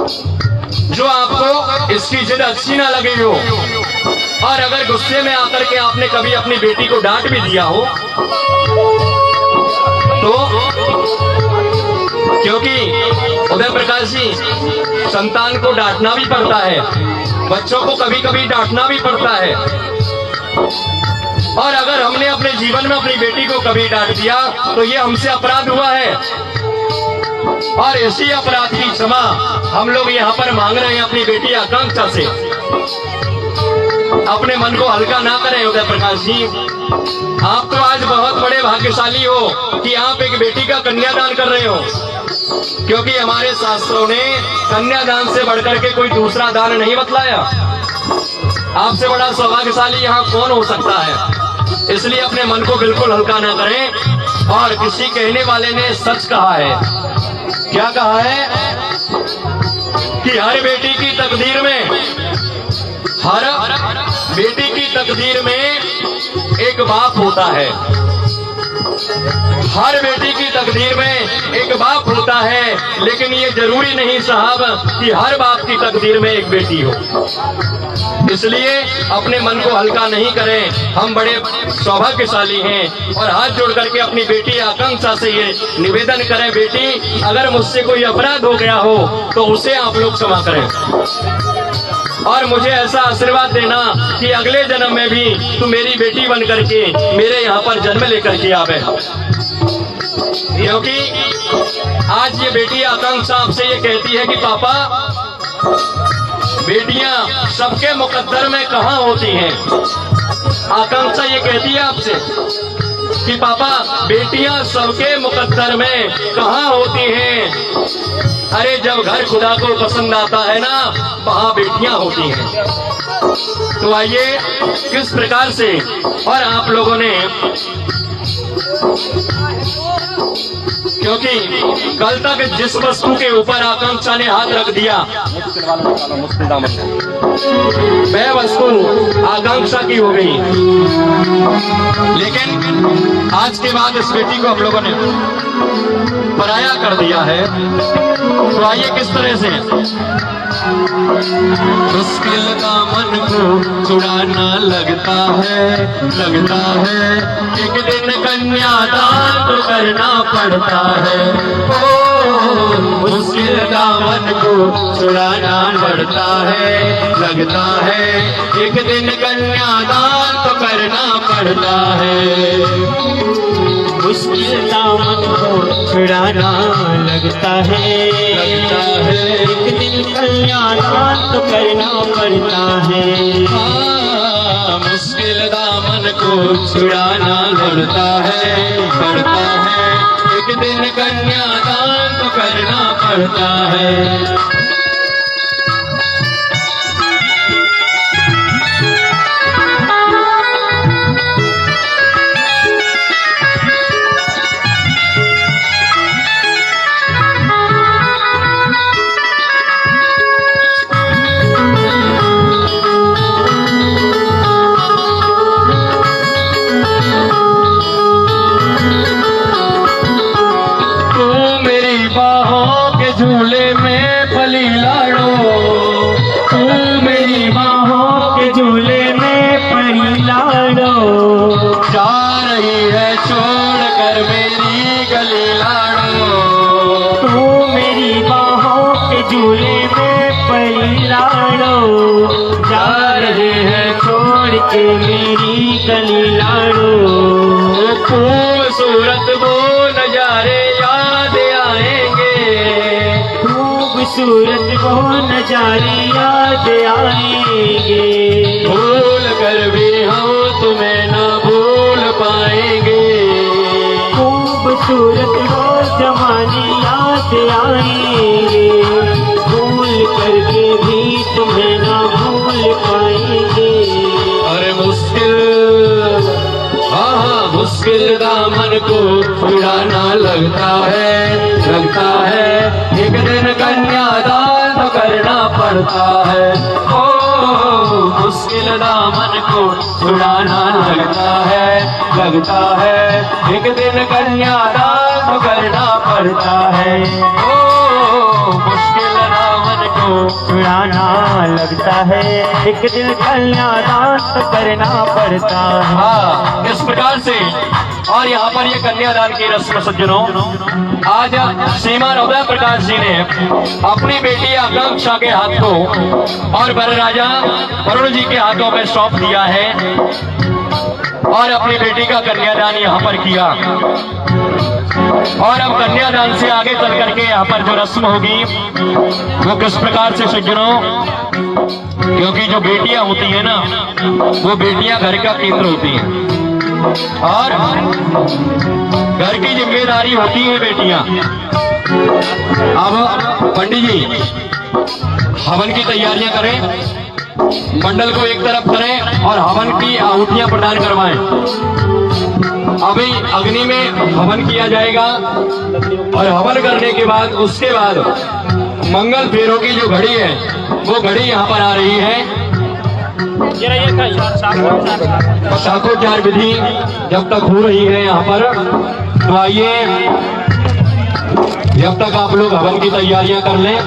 जो आपको इसकी जिद अच्छी ना लगी हो, और अगर गुस्से में आकर के आपने कभी अपनी बेटी को डांट भी दिया हो, तो क्योंकि उदय प्रकाश जी, संतान को डांटना भी पड़ता है, बच्चों को कभी कभी डांटना भी पड़ता है। और अगर हमने अपने जीवन में अपनी बेटी को कभी डांट दिया तो ये हमसे अपराध हुआ है, और इसी अपराध की क्षमा हम लोग यहाँ पर मांग रहे हैं अपनी बेटी आकांक्षा से। अपने मन को हल्का ना करें उदय प्रकाश जी, आप तो आज बहुत बड़े भाग्यशाली हो कि आप एक बेटी का कन्यादान कर रहे हो, क्योंकि हमारे शास्त्रों ने कन्यादान से बढ़कर के कोई दूसरा दान नहीं बतलाया। आपसे बड़ा सौभाग्यशाली यहाँ कौन हो सकता है। इसलिए अपने मन को बिल्कुल हल्का ना करें। और किसी कहने वाले ने सच कहा है, क्या कहा है कि हर बेटी की तकदीर में एक बाप होता है। हर बेटी की तकदीर में एक बाप होता है, लेकिन ये जरूरी नहीं साहब कि हर बाप की तकदीर में एक बेटी हो। इसलिए अपने मन को हल्का नहीं करें, हम बड़े सौभाग्यशाली हैं। और हाथ जोड़ करके अपनी बेटी आकांक्षा से ये निवेदन करें, बेटी अगर मुझसे कोई अपराध हो गया हो तो उसे आप लोग क्षमा करें, और मुझे ऐसा आशीर्वाद देना कि अगले जन्म में भी तू मेरी बेटी बन करके मेरे यहाँ पर जन्म लेकर के आवे। क्योंकि आज ये बेटी आकांक्षा आपसे ये कहती है कि पापा, बेटियां सबके मुकद्दर में कहाँ होती हैं। आकांक्षा ये कहती है आपसे कि पापा, बेटियां सबके मुकद्दर में कहाँ होती हैं। अरे जब घर खुदा को पसंद आता है ना, वहाँ बेटियां होती हैं। तो आइए किस प्रकार से, और आप लोगों ने, क्योंकि कल तक जिस वस्तु के ऊपर आकांक्षा ने हाथ रख दिया वह वस्तु आकांक्षा की हो गई, लेकिन आज के बाद इस बेटी को आप लोगों ने पराया कर दिया है। तो आइए किस तरह से, मुश्किल दामन को छुड़ाना लगता है एक दिन कन्यादान तो करना पड़ता है। ओ मुश्किल दामन को छुड़ाना पड़ता है, लगता है एक दिन कन्यादान तो करना पड़ता है। मुश्किल दामन को छुड़ाना लगता है, एक दिन कन्यादान तो करना पड़ता है। मुश्किल दामन को छुड़ाना पड़ता है, एक दिन कन्यादान तो करना पड़ता है। झूले में पली लाड़ो, तू मेरी बाहों के झूले में पली लाड़ो। जा रही है छोड़ कर मेरी गली लाड़ो, तू मेरी बाहों के झूले में पली लाड़ो। जा रही है छोड़ के मेरी गली लाड़ो। खूबसूरत वो नजारे याद आएंगे, खूबसूरत वो नजारे याद आएंगे। भूल कर भी हम तुम्हें न भूल पाएंगे। खूबसूरत वो जमाने याद आएंगे, भूल करके भी तुम्हें न भूल पाएंगे। अरे मुश्किल, हाँ मुश्किल दामन को छुड़ाना लगता है, एक दिन कन्यादान तो करना पड़ता है। ओ मुश्किल दामन को छुड़ाना लगता है, एक दिन कन्यादान तो करना पड़ता है। ओ मुश्किल दामन को छुड़ाना लगता है, एक दिल कन्यादान तो करना पड़ता है। हाँ, इस प्रकार से। और यहाँ पर ये कन्यादान की रस्म सज्जनों, आज श्रीमान उदय प्रकाश जी ने अपनी बेटी आकांक्षा के हाथ को और वरराजा वरुण जी के हाथों में सौंप दिया है और अपनी बेटी का कन्यादान यहाँ पर किया। और अब कन्यादान से आगे चल करके यहाँ पर जो रस्म होगी वो किस प्रकार से सज्जनों, क्योंकि जो बेटियां होती है ना, वो बेटियां घर का केंद्र होती हैं और घर की जिम्मेदारी होती है बेटियां। अब पंडित जी हवन की तैयारियां करें, मंडल को एक तरफ करें और हवन की आहुतियां प्रदान करवाएं। अभी अग्नि में हवन किया जाएगा और हवन करने के बाद उसके बाद मंगल फेरों की जो घड़ी है वो घड़ी यहाँ पर आ रही है। शाखोच्चार विधि जब तक हो रही है यहाँ पर, तो आइए जब तक आप लोग हवन की तैयारियां कर लें।